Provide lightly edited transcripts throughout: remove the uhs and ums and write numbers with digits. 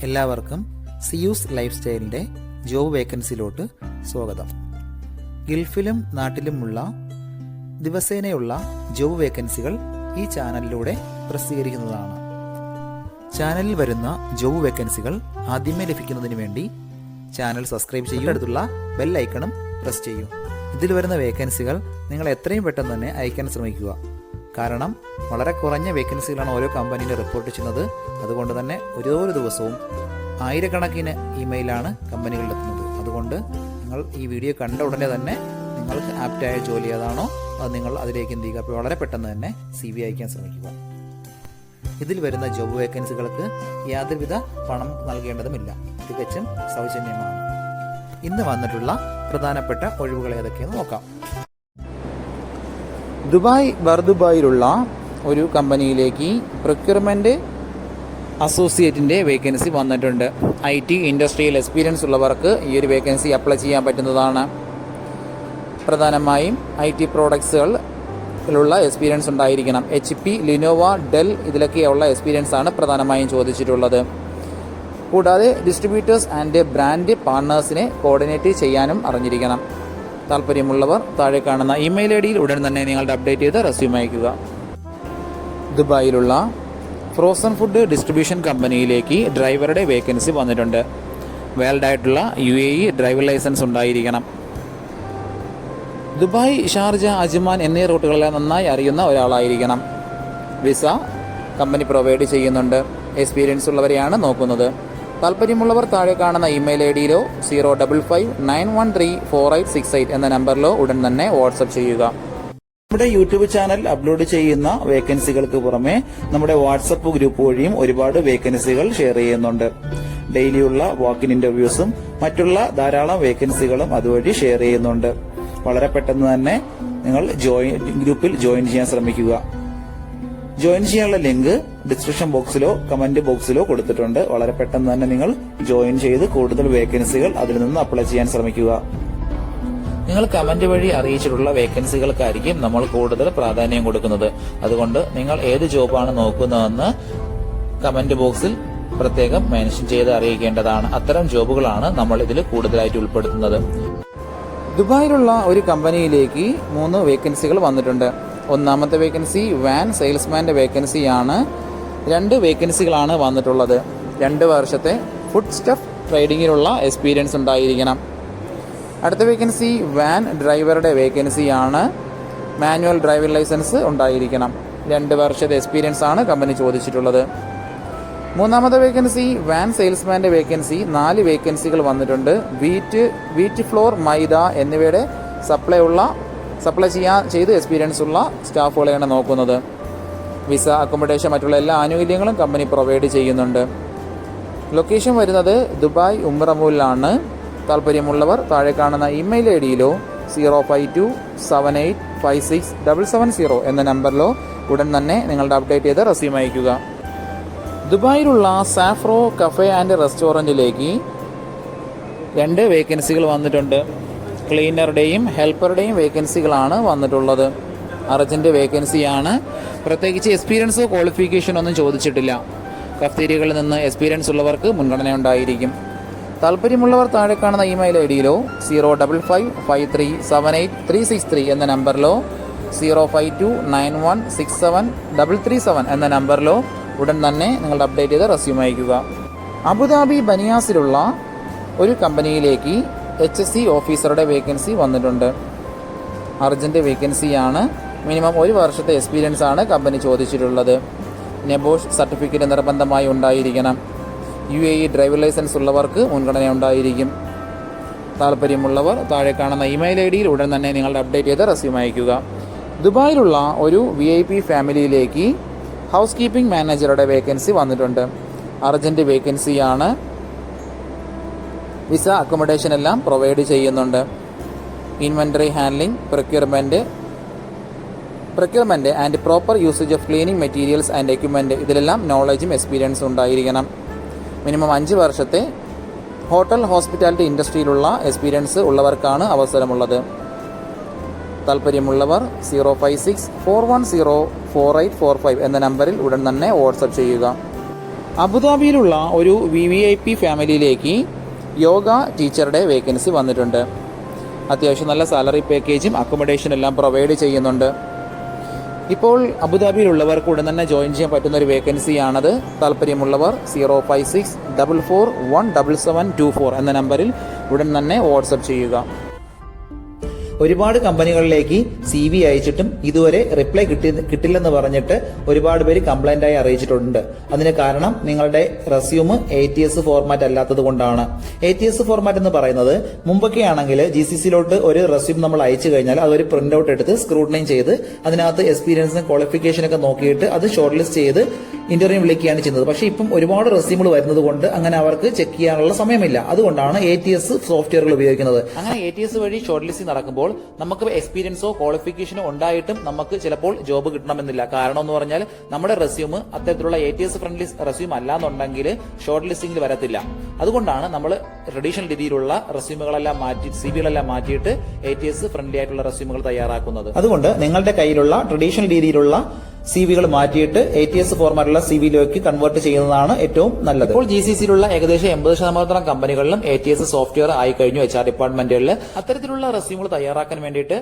എല്ലാവർക്കും Zeus life സ്റ്റൈലിൻ്റെ job വേക്കൻസിയിലോട്ട് സ്വാഗതം. ഗൾഫിലും നാട്ടിലുമുള്ള ദിവസേനയുള്ള job വേക്കൻസികൾ ഈ ചാനലിലൂടെ പ്രസിദ്ധീകരിക്കുന്നതാണ്. ചാനലിൽ വരുന്ന ജോബ് വേക്കൻസികൾ ആദ്യമേ ലഭിക്കുന്നതിന് വേണ്ടി ചാനൽ സബ്സ്ക്രൈബ് ചെയ്യുക, അടുത്തുള്ള ബെൽ ഐക്കണും പ്രസ് ചെയ്യൂ. ഇതിൽ വരുന്ന വേക്കൻസികൾ നിങ്ങൾ എത്രയും പെട്ടെന്ന് തന്നെ അയക്കാൻ ശ്രമിക്കുക. കാരണം വളരെ കുറഞ്ഞ വേക്കൻസികളാണ് ഓരോ കമ്പനിയിലും റിപ്പോർട്ട് ചെയ്യുന്നത്. അതുകൊണ്ട് തന്നെ ഓരോ ദിവസവും ആയിരക്കണക്കിന് ഇമെയിലാണ് കമ്പനികളിലെത്തുന്നത്. അതുകൊണ്ട് നിങ്ങൾ ഈ വീഡിയോ കണ്ട ഉടനെ തന്നെ നിങ്ങൾക്ക് ആപ്റ്റായ ജോലി ഏതാണോ അത് നിങ്ങൾ അതിലേക്ക് എന്ത് ചെയ്യുക, അപ്പോൾ വളരെ പെട്ടെന്ന് തന്നെ CV അയക്കാൻ ശ്രമിക്കുക. ഇതിൽ വരുന്ന ജോബ് വേക്കൻസികൾക്ക് യാതൊരുവിധ പണം നൽകേണ്ടതുമില്ല, തികച്ചും സൗജന്യമാണ്. ഇന്ന് വന്നിട്ടുള്ള പ്രധാനപ്പെട്ട ഒഴിവുകൾ ഏതൊക്കെയെന്ന് നോക്കാം. ദുബായ് ബർദുബായിലുള്ള ഒരു കമ്പനിയിലേക്ക് പ്രൊക്യൂർമെൻറ്റ് അസോസിയേറ്റിൻ്റെ വേക്കൻസി വന്നിട്ടുണ്ട്. IT ഇൻഡസ്ട്രിയൽ എക്സ്പീരിയൻസ് ഉള്ളവർക്ക് ഈ ഒരു വേക്കൻസി അപ്ലൈ ചെയ്യാൻ പറ്റുന്നതാണ്. പ്രധാനമായും IT പ്രോഡക്ട്സുകളിലുള്ള എക്സ്പീരിയൻസ് ഉണ്ടായിരിക്കണം. HP, ലിനോവ, ഡെൽ ഇതിലൊക്കെയുള്ള എക്സ്പീരിയൻസ് ആണ് പ്രധാനമായും ചോദിച്ചിട്ടുള്ളത്. കൂടാതെ ഡിസ്ട്രിബ്യൂട്ടേഴ്സ് ആൻഡ് ബ്രാൻഡ് പാർട്ട്നേഴ്സിനെ കോർഡിനേറ്റ് ചെയ്യാനും അറിഞ്ഞിരിക്കണം. താല്പര്യമുള്ളവർ താഴെ കാണുന്ന ഇമെയിൽ IDയിൽ ഉടൻ തന്നെ നിങ്ങളുടെ അപ്ഡേറ്റ് ചെയ്ത് റെസ്യൂം അയയ്ക്കുക. ദുബായിലുള്ള ഫ്രോസൺ ഫുഡ് ഡിസ്ട്രിബ്യൂഷൻ കമ്പനിയിലേക്ക് ഡ്രൈവറുടെ വേക്കൻസി വന്നിട്ടുണ്ട്. വാലിഡ് ആയിട്ടുള്ള UAE ഡ്രൈവർ ലൈസൻസ് ഉണ്ടായിരിക്കണം. ദുബായ്, ഷാർജ, അജ്മാൻ എന്നീ റൂട്ടുകളെ നന്നായി അറിയുന്ന ഒരാളായിരിക്കണം. വിസ കമ്പനി പ്രൊവൈഡ് ചെയ്യുന്നുണ്ട്. എക്സ്പീരിയൻസ് ഉള്ളവരെയാണ് നോക്കുന്നത്. താല്പര്യമുള്ളവർ താഴെ കാണുന്ന ഇമെയിൽ IDയിലോ 05591348868 എന്ന നമ്പറിലോ ഉടൻ തന്നെ വാട്സപ്പ് ചെയ്യുക. നമ്മുടെ യൂട്യൂബ് ചാനൽ അപ്ലോഡ് ചെയ്യുന്ന വേക്കൻസികൾക്ക് പുറമെ നമ്മുടെ വാട്സപ്പ് ഗ്രൂപ്പ് വഴിയും ഒരുപാട് വേക്കൻസികൾ ഷെയർ ചെയ്യുന്നുണ്ട്. ഡെയിലിയുള്ള വാക്കിൻ ഇന്റർവ്യൂസും മറ്റുള്ള ധാരാളം വേക്കൻസികളും അതുവഴി ഷെയർ ചെയ്യുന്നുണ്ട്. വളരെ പെട്ടെന്ന് തന്നെ നിങ്ങൾ ഗ്രൂപ്പിൽ ജോയിൻ ചെയ്യാൻ ശ്രമിക്കുക. ജോയിൻ ചെയ്യാനുള്ള ലിങ്ക് ഡിസ്ക്രിപ്ഷൻ ബോക്സിലോ കമന്റ് ബോക്സിലോ കൊടുത്തിട്ടുണ്ട്. വളരെ പെട്ടെന്ന് തന്നെ നിങ്ങൾ ജോയിൻ ചെയ്ത് കൂടുതൽ വേക്കൻസികൾ അതിൽ നിന്ന് അപ്ലൈ ചെയ്യാൻ ശ്രമിക്കുക. നിങ്ങൾ കമന്റ് വഴി അറിയിച്ചിട്ടുള്ള വേക്കൻസികൾക്കായിരിക്കും നമ്മൾ കൂടുതൽ പ്രാധാന്യം കൊടുക്കുന്നത്. അതുകൊണ്ട് നിങ്ങൾ ഏത് ജോബാണ് നോക്കുന്നതെന്ന് കമന്റ് ബോക്സിൽ പ്രത്യേകം മെൻഷൻ ചെയ്ത് അറിയിക്കേണ്ടതാണ്. അത്തരം ജോബുകളാണ് നമ്മൾ ഇതിൽ കൂടുതലായിട്ട് ഉൾപ്പെടുത്തുന്നത്. ദുബായിലുള്ള ഒരു കമ്പനിയിലേക്ക് 3 വേക്കൻസികൾ വന്നിട്ടുണ്ട്. ഒന്നാമത്തെ വേക്കൻസി വാൻ സെയിൽസ്മാന്റെ വേക്കൻസിയാണ്. 2 വേക്കൻസികളാണ് വന്നിട്ടുള്ളത്. 2 വർഷത്തെ ഫുഡ് സ്റ്റഫ് ട്രേഡിങ്ങിലുള്ള എക്സ്പീരിയൻസ് ഉണ്ടായിരിക്കണം. അടുത്ത വേക്കൻസി വാൻ ഡ്രൈവറുടെ വേക്കൻസിയാണ്. മാനുവൽ ഡ്രൈവിംഗ് ലൈസൻസ് ഉണ്ടായിരിക്കണം. 2 വർഷത്തെ എക്സ്പീരിയൻസ് ആണ് കമ്പനി ചോദിച്ചിട്ടുള്ളത്. മൂന്നാമത്തെ വേക്കൻസി വാൻ സെയിൽസ്മാന്റെ വേക്കൻസി. 4 വേക്കൻസികൾ വന്നിട്ടുണ്ട്. വീറ്റ് ഫ്ലോർ, മൈദ എന്നിവയുടെ സപ്ലൈ ചെയ്ത് എക്സ്പീരിയൻസ് ഉള്ള സ്റ്റാഫുകളെയാണ് നോക്കുന്നത്. വിസ, അക്കോമഡേഷൻ മറ്റുള്ള എല്ലാ ആനുകൂല്യങ്ങളും കമ്പനി പ്രൊവൈഡ് ചെയ്യുന്നുണ്ട്. ലൊക്കേഷൻ വരുന്നത് ദുബായ് ഉംറമൂലിലാണ്. താല്പര്യമുള്ളവർ താഴെ കാണുന്ന ഇമെയിൽ IDയിലോ 05278567770 എന്ന നമ്പറിലോ ഉടൻ തന്നെ നിങ്ങളുടെ അപ്ഡേറ്റ് ചെയ്ത് റെസ്യൂം അയയ്ക്കുക. ദുബായിലുള്ള സാഫ്രോ കഫേ ആൻഡ് റെസ്റ്റോറൻറ്റിലേക്ക് 2 വേക്കൻസികൾ വന്നിട്ടുണ്ട്. ക്ലീനറുടെയും ഹെൽപ്പറുടെയും വേക്കൻസികളാണ് വന്നിട്ടുള്ളത്. അർജന്റ് വേക്കൻസിയാണ്. പ്രത്യേകിച്ച് എക്സ്പീരിയൻസോ ക്വാളിഫിക്കേഷനോ ഒന്നും ചോദിച്ചിട്ടില്ല. കഫ്തീരിയകളിൽ നിന്ന് എക്സ്പീരിയൻസ് ഉള്ളവർക്ക് മുൻഗണന ഉണ്ടായിരിക്കും. താല്പര്യമുള്ളവർ താഴെ കാണുന്ന ഇമെയിൽ IDയിലോ 055378363 എന്ന നമ്പറിലോ 05291673337 എന്ന നമ്പറിലോ ഉടൻ തന്നെ നിങ്ങളുടെ അപ്ഡേറ്റ് ചെയ്ത് റെസ്യൂം അയയ്ക്കുക. അബുദാബി ബനിയാസിലുള്ള ഒരു കമ്പനിയിലേക്ക് HSC ഓഫീസറുടെ വേക്കൻസി വന്നിട്ടുണ്ട്. അർജന്റ് വേക്കൻസിയാണ്. മിനിമം 1 വർഷത്തെ എക്സ്പീരിയൻസ് ആണ് കമ്പനി ചോദിച്ചിട്ടുള്ളത്. നെബോഷ് സർട്ടിഫിക്കറ്റ് നിർബന്ധമായി ഉണ്ടായിരിക്കണം. UAE ഡ്രൈവർ ലൈസൻസ് ഉള്ളവർക്ക് മുൻഗണന ഉണ്ടായിരിക്കും. താല്പര്യമുള്ളവർ താഴെ കാണുന്ന ഇമെയിൽ IDയിൽ ഉടൻ തന്നെ നിങ്ങളുടെ അപ്ഡേറ്റ് ചെയ്ത് റെസ്യൂം അയയ്ക്കുക. ദുബായിലുള്ള ഒരു VIP ഫാമിലിയിലേക്ക് ഹൗസ് കീപ്പിംഗ് മാനേജറുടെ വേക്കൻസി വന്നിട്ടുണ്ട്. അർജന്റ് വേക്കൻസിയാണ്. വിസ, അക്കോമഡേഷൻ എല്ലാം പ്രൊവൈഡ് ചെയ്യുന്നുണ്ട്. Inventory handling, procurement and proper usage of cleaning materials and equipment ഇതിലെല്ലാം നോളജും എക്സ്പീരിയൻസും ഉണ്ടായിരിക്കണം. മിനിമം 5 വർഷത്തെ ഹോട്ടൽ ഹോസ്പിറ്റാലിറ്റി ഇൻഡസ്ട്രിയിലുള്ള എക്സ്പീരിയൻസ് ഉള്ളവർക്കാണ് അവസരമുള്ളത്. താല്പര്യമുള്ളവർ 05641048845 എന്ന നമ്പറിൽ ഉടൻ തന്നെ വാട്സപ്പ് ചെയ്യുക. അബുദാബിയിലുള്ള ഒരു VVIP ഫാമിലിയിലേക്ക് യോഗ ടീച്ചറുടെ വേക്കൻസി വന്നിട്ടുണ്ട്. അത്യാവശ്യം നല്ല സാലറി പാക്കേജും അക്കോമഡേഷൻ എല്ലാം പ്രൊവൈഡ് ചെയ്യുന്നുണ്ട്. ഇപ്പോൾ അബുദാബിയിലുള്ളവർക്ക് ഉടൻ തന്നെ ജോയിൻ ചെയ്യാൻ പറ്റുന്ന ഒരു വേക്കൻസിയാണത്. താല്പര്യമുള്ളവർ 05644177724 എന്ന നമ്പറിൽ ഉടൻ തന്നെ വാട്സപ്പ് ചെയ്യുക. ഒരുപാട് കമ്പനികളിലേക്ക് CV അയച്ചിട്ടും ഇതുവരെ റിപ്ലൈ കിട്ടില്ലെന്ന് പറഞ്ഞിട്ട് ഒരുപാട് പേര് കംപ്ലൈന്റ് ആയി അറിയിച്ചിട്ടുണ്ട്. അതിന് കാരണം നിങ്ങളുടെ റെസ്യൂം ATS ഫോർമാറ്റ് അല്ലാത്തത് കൊണ്ടാണ്. ATS ഫോർമാറ്റ് എന്ന് പറയുന്നത് മുമ്പൊക്കെ ആണെങ്കിൽ GCCയിലോട്ട് ഒരു റെസ്യൂം നമ്മൾ അയച്ചു കഴിഞ്ഞാൽ അതൊരു പ്രിന്റ് ഔട്ട് എടുത്ത് സ്ക്രൂട്ടനൈൻ ചെയ്ത് അതിനകത്ത് എക്സ്പീരിയൻസും ക്വാളിഫിക്കേഷനൊക്കെ നോക്കിയിട്ട് അത് ഷോർട്ട് ലിസ്റ്റ് ചെയ്ത് ഇന്റർവ്യൂ വിളിക്കുകയാണ് ചെയ്യുന്നത്. പക്ഷേ ഇപ്പം ഒരുപാട് റെസ്യൂമുകൾ വരുന്നത് കൊണ്ട് അങ്ങനെ അവർക്ക് ചെക്ക് ചെയ്യാനുള്ള സമയമില്ല. അതുകൊണ്ടാണ് ATS സോഫ്റ്റ്വെയറുകൾ ഉപയോഗിക്കുന്നത്. അങ്ങനെ ATS വഴി ഷോർട്ട് ലിസ്റ്റിംഗ് നടക്കുമ്പോൾ നമുക്ക് എക്സ്പീരിയൻസോ ക്വാളിഫിക്കേഷനോ ഉണ്ടായിട്ടും നമുക്ക് ചിലപ്പോൾ ജോബ് കിട്ടണമെന്നില്ല. കാരണം എന്ന് പറഞ്ഞാൽ നമ്മുടെ റെസ്യൂം അത്തരത്തിലുള്ള ATS ഫ്രണ്ട്ലി റെസ്യൂം അല്ലാന്നുണ്ടെങ്കിൽ ഷോർട്ട് ലിസ്റ്റിംഗിൽ വരത്തില്ല. അതുകൊണ്ടാണ് നമ്മൾ ട്രഡീഷണൽ രീതിയിലുള്ള റെസ്യൂമുകളെല്ലാം മാറ്റി CVകളെല്ലാം മാറ്റിയിട്ട് ATS ഫ്രണ്ട്ലി ആയിട്ടുള്ള റെസ്യൂമുകൾ തയ്യാറാക്കുന്നത്. അതുകൊണ്ട് നിങ്ങളുടെ കയ്യിലുള്ള ട്രഡീഷണൽ രീതിയിലുള്ള CVകൾ മാറ്റിയിട്ട് ATS ഫോർമാറ്റുള്ള CVയിലേക്ക് കൺവേർട്ട് ചെയ്യുന്നതാണ് ഏറ്റവും നല്ലത്. ഇപ്പോൾ GCCയിലുള്ള ഏകദേശം 80% കമ്പനികളിലും ATS സോഫ്റ്റ്വെയർ ആയി കഴിഞ്ഞു. HR ഡിപ്പാർട്ട്മെന്റുകളിൽ അത്തരത്തിലുള്ള റെസ്യൂമുകൾ തയ്യാറാക്കാൻ വേണ്ടിയിട്ട്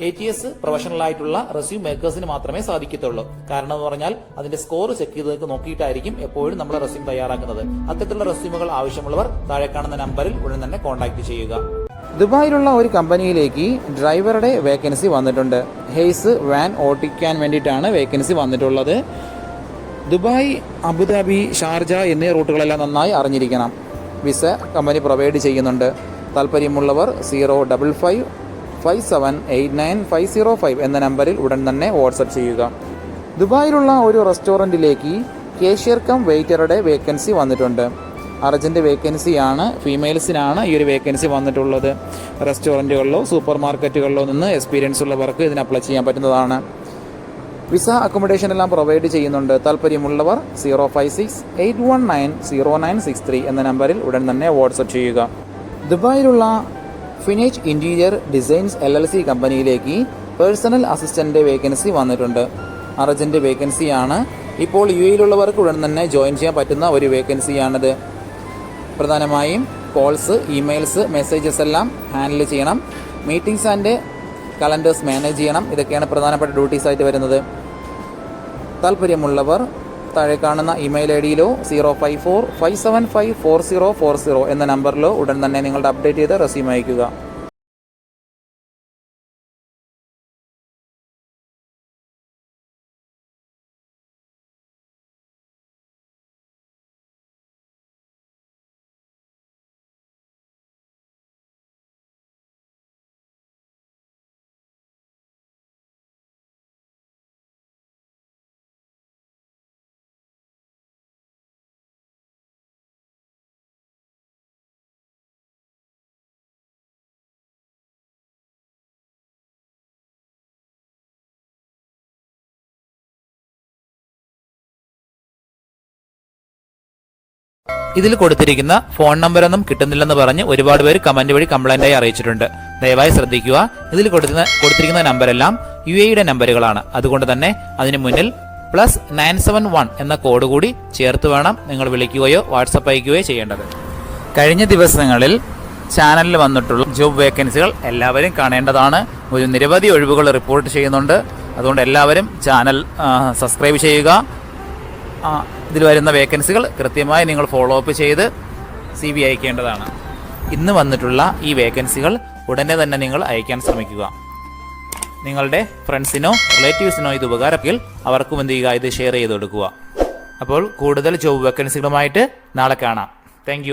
ATS പ്രൊഫഷണൽ ആയിട്ടുള്ള റെസ്യൂം മേക്കേഴ്സിന് മാത്രമേ സാധിക്കത്തുള്ളൂ. കാരണം എന്ന് പറഞ്ഞാൽ അതിന്റെ സ്കോർ ചെക്ക് ചെയ്ത് നോക്കിയിട്ടായിരിക്കും എപ്പോഴും നമ്മൾ റെസ്യൂം തയ്യാറാക്കുന്നത്. അത്തരത്തിലുള്ള റെസ്യൂമുകൾ ആവശ്യമുള്ളവർ താഴെ കാണുന്ന നമ്പറിൽ ഉടൻ തന്നെ കോൺടാക്ട് ചെയ്യുക. ദുബായിലുള്ള ഒരു കമ്പനിയിലേക്ക് ഡ്രൈവറുടെ വേക്കൻസി വന്നിട്ടുണ്ട്. ഹെയ്സ് വാൻ ഓടിക്കാൻ വേണ്ടിയിട്ടാണ് വേക്കൻസി വന്നിട്ടുള്ളത്. ദുബായ്, അബുദാബി, ഷാർജ എന്നീ റൂട്ടുകളെല്ലാം നന്നായി അറിഞ്ഞിരിക്കണം. വിസ കമ്പനി പ്രൊവൈഡ് ചെയ്യുന്നുണ്ട്. താല്പര്യമുള്ളവർ 05557895005 എന്ന നമ്പറിൽ ഉടൻ തന്നെ വാട്സപ്പ് ചെയ്യുക. ദുബായിലുള്ള ഒരു റെസ്റ്റോറൻറ്റിലേക്ക് കേഷ്യർ കം വെയിറ്ററുടെ വേക്കൻസി വന്നിട്ടുണ്ട്. അർജന്റ് വേക്കൻസിയാണ്. ഫീമെയിൽസിനാണ് ഈ ഒരു വേക്കൻസി വന്നിട്ടുള്ളത്. റെസ്റ്റോറൻറ്റുകളിലോ സൂപ്പർ മാർക്കറ്റുകളിലോ നിന്ന് എക്സ്പീരിയൻസ് ഉള്ളവർക്ക് ഇതിന് അപ്ലൈ ചെയ്യാൻ പറ്റുന്നതാണ്. വിസ അക്കോമഡേഷൻ എല്ലാം പ്രൊവൈഡ് ചെയ്യുന്നുണ്ട്. താല്പര്യമുള്ളവർ 056819096 എന്ന നമ്പറിൽ ഉടൻ തന്നെ വാട്സപ്പ് ചെയ്യുക. ദുബായിലുള്ള ഫിനിഷ് ഇന്റീരിയർ ഡിസൈൻസ് LLC കമ്പനിയിലേക്ക് പേഴ്സണൽ അസിസ്റ്റന്റ് വേക്കൻസി വന്നിട്ടുണ്ട്. അർജന്റ് വേക്കൻസിയാണ്. ഇപ്പോൾ UAEയിലുള്ളവർക്ക് ഉടൻ തന്നെ ജോയിൻ ചെയ്യാൻ പറ്റുന്ന ഒരു വേക്കൻസിയാണിത്. പ്രധാനമായും കോൾസ്, ഇമെയിൽസ്, മെസ്സേജസ് എല്ലാം ഹാൻഡിൽ ചെയ്യണം. മീറ്റിംഗ്സ് ആൻഡ് കലണ്ടേഴ്സ് മാനേജ് ചെയ്യണം. ഇതൊക്കെയാണ് പ്രധാനപ്പെട്ട ഡ്യൂട്ടീസ് ആയിട്ട് വരുന്നത്. താല്പര്യമുള്ളവർ താഴെ കാണുന്ന ഇമെയിൽ IDയിലോ 05457544040 എന്ന നമ്പറിലോ ഉടൻ തന്നെ നിങ്ങളുടെ അപ്ഡേറ്റ് ചെയ്ത് റെസ്യൂം അയയ്ക്കുക. ഇതിൽ കൊടുത്തിരിക്കുന്ന ഫോൺ നമ്പറൊന്നും കിട്ടുന്നില്ലെന്ന് പറഞ്ഞ് ഒരുപാട് പേര് കമന്റ് വഴി കംപ്ലൈന്റായി അറിയിച്ചിട്ടുണ്ട്. ദയവായി ശ്രദ്ധിക്കുക. ഇതിൽ കൊടുത്തിരിക്കുന്ന നമ്പരെല്ലാം UAEയുടെ നമ്പറുകളാണ്. അതുകൊണ്ട് തന്നെ അതിന് മുന്നിൽ +971 എന്ന കോഡ് കൂടി ചേർത്ത് വേണം നിങ്ങൾ വിളിക്കുകയോ വാട്സപ്പ് അയക്കുകയോ ചെയ്യേണ്ടത്. കഴിഞ്ഞ ദിവസങ്ങളിൽ ചാനലിൽ വന്നിട്ടുള്ള ജോബ് വേക്കൻസികൾ എല്ലാവരും കാണേണ്ടതാണ്. ഒരു നിരവധി ഒഴിവുകൾ റിപ്പോർട്ട് ചെയ്യുന്നുണ്ട്. അതുകൊണ്ട് എല്ലാവരും ചാനൽ സബ്സ്ക്രൈബ് ചെയ്യുക. ഇതിൽ വരുന്ന വേക്കൻസികൾ കൃത്യമായി നിങ്ങൾ ഫോളോ അപ്പ് ചെയ്ത് CV അയക്കേണ്ടതാണ്. ഇന്ന് വന്നിട്ടുള്ള ഈ വേക്കൻസികൾ ഉടനെ തന്നെ നിങ്ങൾ അയക്കാൻ ശ്രമിക്കുക. നിങ്ങളുടെ ഫ്രണ്ട്സിനോ റിലേറ്റീവ്സിനോ ഇത് ഉപകാരമെങ്കിൽ അവർക്കും എന്ത് ചെയ്യുക, ഇത് ഷെയർ ചെയ്ത് കൊടുക്കുക. അപ്പോൾ കൂടുതൽ ജോബ് വേക്കൻസികളുമായിട്ട് നാളെ കാണാം. താങ്ക്